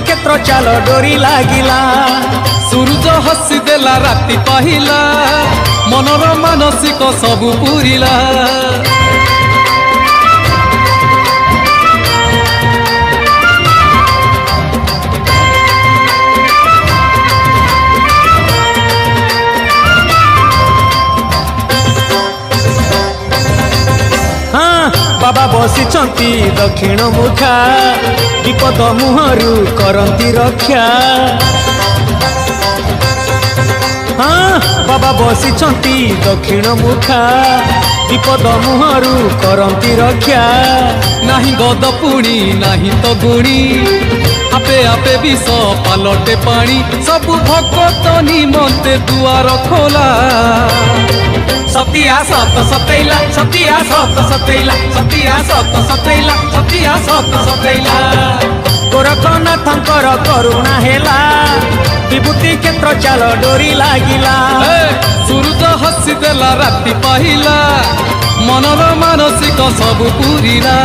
क्षेत्र चाल डोरी लागिला सूरज हसी देला राति पाहिला मनर मानसिक सबु पूरिला बाबा बसिचंती दक्षिण मुखा विपद मुहरु करंती रक्षा हाँ बाबा बसिचंती दक्षिण मुखा विपद मुहरु करंती रक्षा नाही गद पुणी नाही तो गुणी आपे आपे विष पालटे पानी सबु भगत निमंते दुआर खोला सतिया सत सतैला सतिया सत सतैला सतिया सत सतैला सतिया सत सतैला गोरखनाथंकर करुणा हेला विभूति क्षेत्र चाल डोरी लागिला सूरज हसी देला राति पाहिला मनर मानसिक सबु पूरिला।